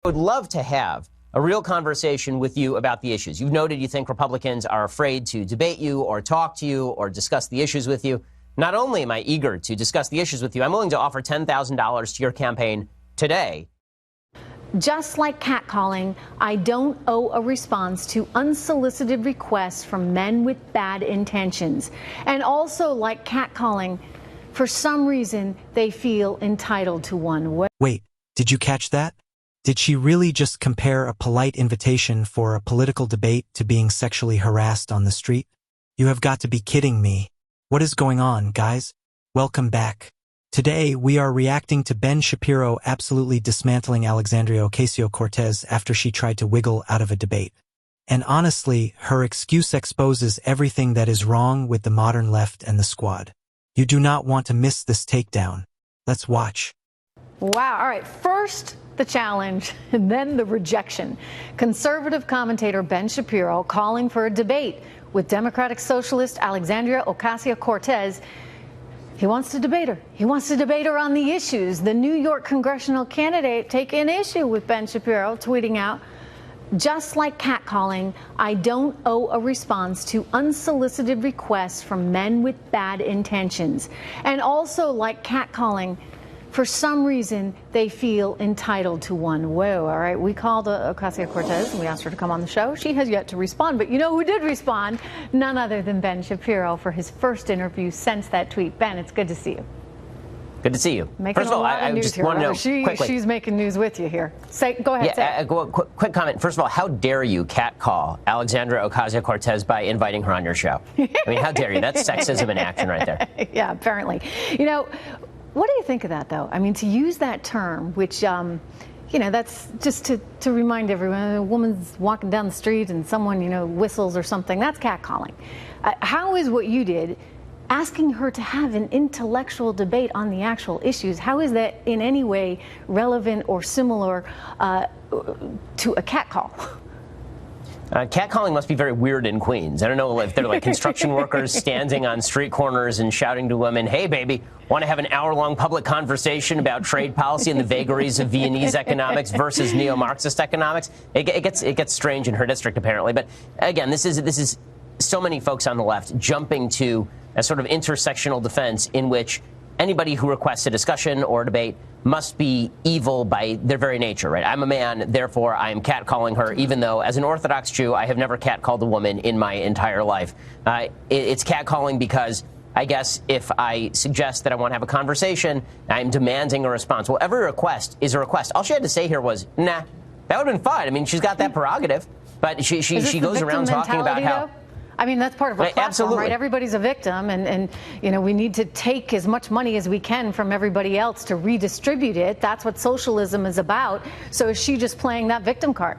I would love to have a real conversation with you about the issues. You've noted you think Republicans are afraid to debate you or talk to you or discuss the issues with you. Not only am I eager to discuss the issues with you, I'm willing to offer $10,000 to your campaign today. Just like catcalling, I don't owe a response to unsolicited requests from men with bad intentions. And also like catcalling, for some reason, they feel entitled to one. Wait, did you catch that? Did she really just compare a polite invitation for a political debate to being sexually harassed on the street? You have got to be kidding me. What is going on, guys? Welcome back. Today, we are reacting to Ben Shapiro absolutely dismantling Alexandria Ocasio-Cortez after she tried to wiggle out of a debate. And honestly, her excuse exposes everything that is wrong with the modern left and the squad. You do not want to miss this takedown. Let's watch. Wow. All right. First, the challenge, and then the rejection. Conservative commentator Ben Shapiro calling for a debate with Democratic Socialist Alexandria Ocasio-Cortez. He wants to debate her. He wants to debate her on the issues. The New York congressional candidate taking issue with Ben Shapiro, tweeting out, just like catcalling, I don't owe a response to unsolicited requests from men with bad intentions. And also like catcalling, for some reason, they feel entitled to one. Whoa, all right. We called Ocasio-Cortez and we asked her to come on the show. She has yet to respond. But you know who did respond? None other than Ben Shapiro for his first interview since that tweet. Ben, it's good to see you. Good to see you. Making First of all, I just here, want to know quickly. She's making news with you here. Go ahead. Quick comment. First of all, how dare you catcall Alexandria Ocasio-Cortez by inviting her on your show? I mean, how dare you? That's sexism in action right there. Yeah, apparently. You know, what do you think of that, though? I mean, to use that term, which, you know, that's just to remind everyone, a woman's walking down the street and someone, you know, whistles or something, that's catcalling. How is what you did, asking her to have an intellectual debate on the actual issues, how is that in any way relevant or similar to a catcall? Catcalling must be very weird in Queens. I don't know if they're like construction workers standing on street corners and shouting to women, hey, baby, want to have an hour-long public conversation about trade policy and the vagaries of Viennese economics versus neo-Marxist economics? It gets strange in her district, apparently. But again, this is so many folks on the left jumping to a sort of intersectional defense in which anybody who requests a discussion or a debate must be evil by their very nature, right? I'm a man, therefore I am catcalling her, even though as an Orthodox Jew, I have never catcalled a woman in my entire life. It's catcalling because I guess if I suggest that I want to have a conversation, I'm demanding a response. Well, every request is a request. All she had to say here was, nah, that would have been fine. I mean, she's got that prerogative, but she goes around talking about how... Though? I mean, that's part of our platform, absolutely. Right? Everybody's a victim, and you know, we need to take as much money as we can from everybody else to redistribute it. That's what socialism is about. So is she just playing that victim card?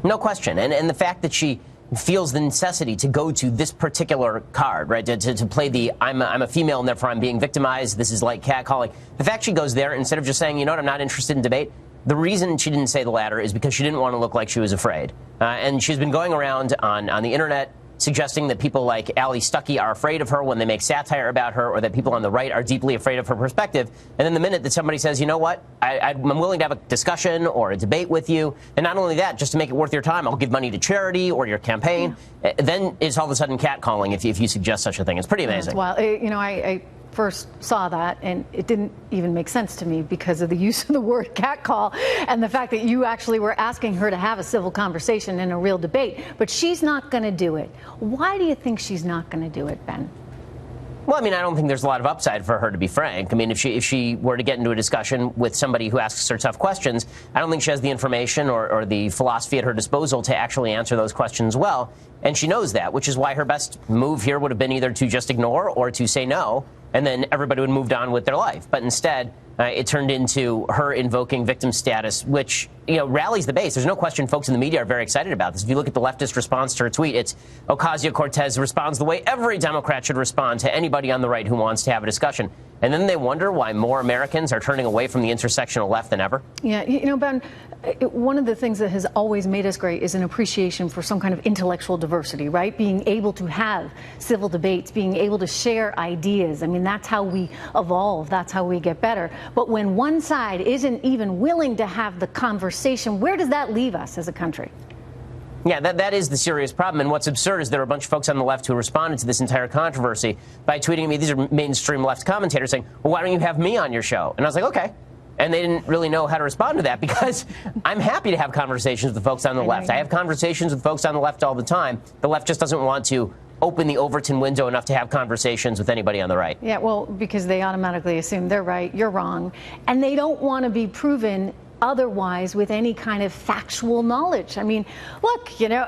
No question. And the fact that she feels the necessity to go to this particular card, right, to play the I'm a female and therefore I'm being victimized, this is like catcalling. The fact she goes there instead of just saying, you know what, I'm not interested in debate, the reason she didn't say the latter is because she didn't want to look like she was afraid. And she's been going around on the Internet suggesting that people like Ali Stuckey are afraid of her when they make satire about her, or that people on the right are deeply afraid of her perspective. And then the minute that somebody says, you know what, I'm willing to have a discussion or a debate with you, and not only that, just to make it worth your time, I'll give money to charity or your campaign, then it's all of a sudden catcalling if you suggest such a thing. It's pretty amazing. Well, you know, I first saw that, and it didn't even make sense to me because of the use of the word catcall and the fact that you actually were asking her to have a civil conversation and a real debate. But she's not going to do it. Why do you think she's not going to do it, Ben? Well, I mean, I don't think there's a lot of upside for her, to be frank. I mean, if she were to get into a discussion with somebody who asks her tough questions, I don't think she has the information or the philosophy at her disposal to actually answer those questions well. And she knows that, which is why her best move here would have been either to just ignore or to say no, and then everybody would have moved on with their life. But instead, it turned into her invoking victim status, which, you know, rallies the base. There's no question folks in the media are very excited about this. If you look at the leftist response to her tweet, it's Ocasio-Cortez responds the way every Democrat should respond to anybody on the right who wants to have a discussion. And then they wonder why more Americans are turning away from the intersectional left than ever. Yeah, you know, Ben, one of the things that has always made us great is an appreciation for some kind of intellectual diversity, right? Being able to have civil debates, being able to share ideas. I mean, that's how we evolve. That's how we get better. But when one side isn't even willing to have the conversation, conversation. Where does that leave us as a country? Yeah, that is the serious problem. And what's absurd is there are a bunch of folks on the left who responded to this entire controversy by tweeting at me. These are mainstream left commentators saying, well, why don't you have me on your show? And I was like, okay. And they didn't really know how to respond to that because I'm happy to have conversations with folks on the left. I have conversations with folks on the left all the time. The left just doesn't want to open the Overton window enough to have conversations with anybody on the right. Yeah, well, because they automatically assume they're right, you're wrong. And they don't want to be proven otherwise with any kind of factual knowledge. I mean, look, you know,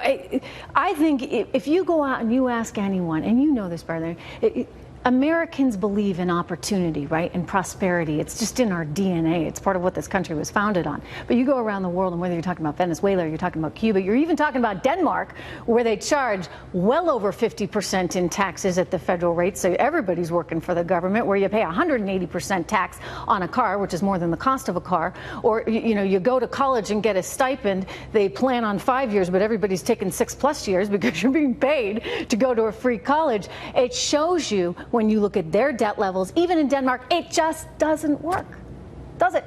I think if you go out and you ask anyone, and you know this better than Americans believe in opportunity, right, and prosperity. It's just in our DNA. It's part of what this country was founded on. But you go around the world, and whether you're talking about Venezuela, or you're talking about Cuba, you're even talking about Denmark, where they charge well over 50% in taxes at the federal rate. So everybody's working for the government, where you pay 180% tax on a car, which is more than the cost of a car. Or, you know, you go to college and get a stipend. They plan on 5 years, but everybody's taking 6+ years because you're being paid to go to a free college. It shows you, when you look at their debt levels, even in Denmark, it just doesn't work, does it?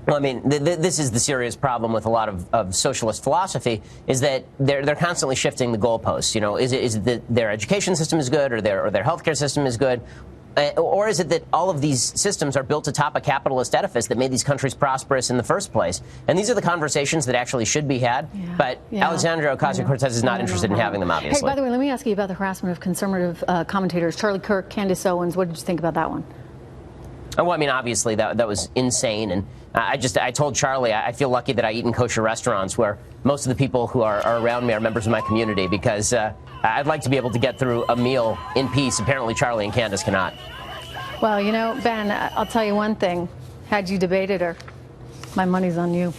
Well, I mean, this is the serious problem with a lot of socialist philosophy, is that they're constantly shifting the goalposts. You know, is it that their education system is good, or their healthcare system is good? Or is it that all of these systems are built atop a capitalist edifice that made these countries prosperous in the first place? And these are the conversations that actually should be had. Yeah. But Alexandria Ocasio-Cortez is not interested in having them, obviously. Hey, by the way, let me ask you about the harassment of conservative commentators. Charlie Kirk, Candace Owens, what did you think about that one? Well, I mean, obviously, that was insane. And I told Charlie I feel lucky that I eat in kosher restaurants where most of the people who are around me are members of my community, because I'd like to be able to get through a meal in peace. Apparently, Charlie and Candace cannot. Well, you know, Ben, I'll tell you one thing. Had you debated her, my money's on you.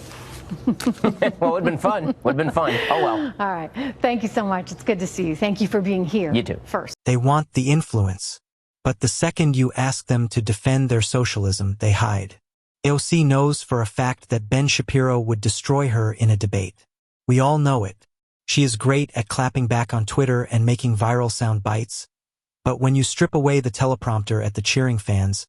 Well, it would have been fun. Would have been fun. Oh, well. All right. Thank you so much. It's good to see you. Thank you for being here. You too. First. They want the influence. But the second you ask them to defend their socialism, they hide. AOC knows for a fact that Ben Shapiro would destroy her in a debate. We all know it. She is great at clapping back on Twitter and making viral sound bites. But when you strip away the teleprompter at the cheering fans,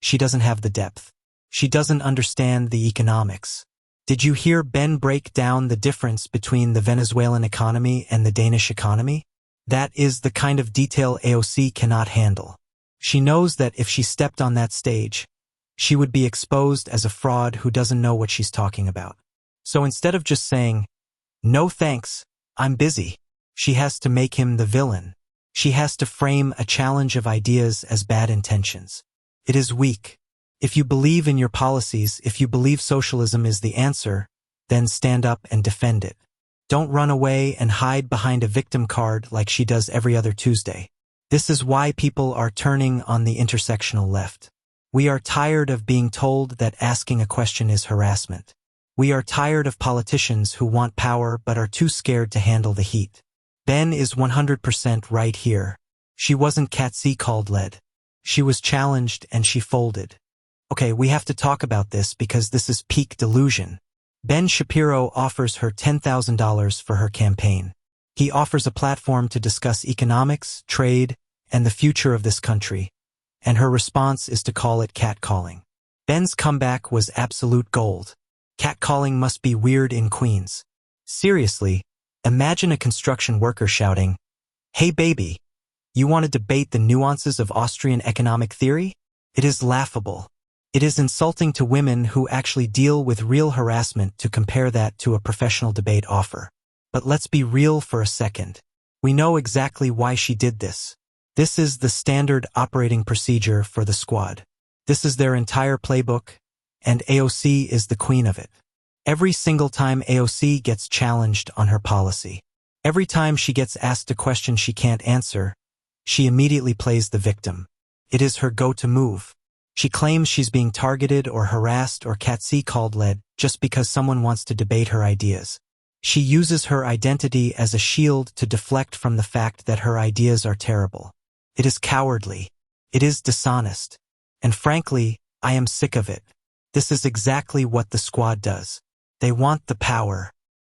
she doesn't have the depth. She doesn't understand the economics. Did you hear Ben break down the difference between the Venezuelan economy and the Danish economy? That is the kind of detail AOC cannot handle. She knows that if she stepped on that stage, she would be exposed as a fraud who doesn't know what she's talking about. So instead of just saying, "No thanks, I'm busy," she has to make him the villain. She has to frame a challenge of ideas as bad intentions. It is weak. If you believe in your policies, if you believe socialism is the answer, then stand up and defend it. Don't run away and hide behind a victim card like she does every other Tuesday. This is why people are turning on the intersectional left. We are tired of being told that asking a question is harassment. We are tired of politicians who want power but are too scared to handle the heat. Ben is 100% right here. She wasn't catcalled led. She was challenged and she folded. Okay, we have to talk about this because this is peak delusion. Ben Shapiro offers her $10,000 for her campaign. He offers a platform to discuss economics, trade, and the future of this country. And her response is to call it catcalling. Ben's comeback was absolute gold. Catcalling must be weird in Queens. Seriously, imagine a construction worker shouting, "Hey baby, you want to debate the nuances of Austrian economic theory?" It is laughable. It is insulting to women who actually deal with real harassment to compare that to a professional debate offer. But let's be real for a second. We know exactly why she did this. This is the standard operating procedure for the squad. This is their entire playbook, and AOC is the queen of it. Every single time AOC gets challenged on her policy, every time she gets asked a question she can't answer, she immediately plays the victim. It is her go-to move. She claims she's being targeted or harassed or catcalled led just because someone wants to debate her ideas. She uses her identity as a shield to deflect from the fact that her ideas are terrible. It is cowardly. It is dishonest. And frankly, I am sick of it. This is exactly what the squad does. They want the power.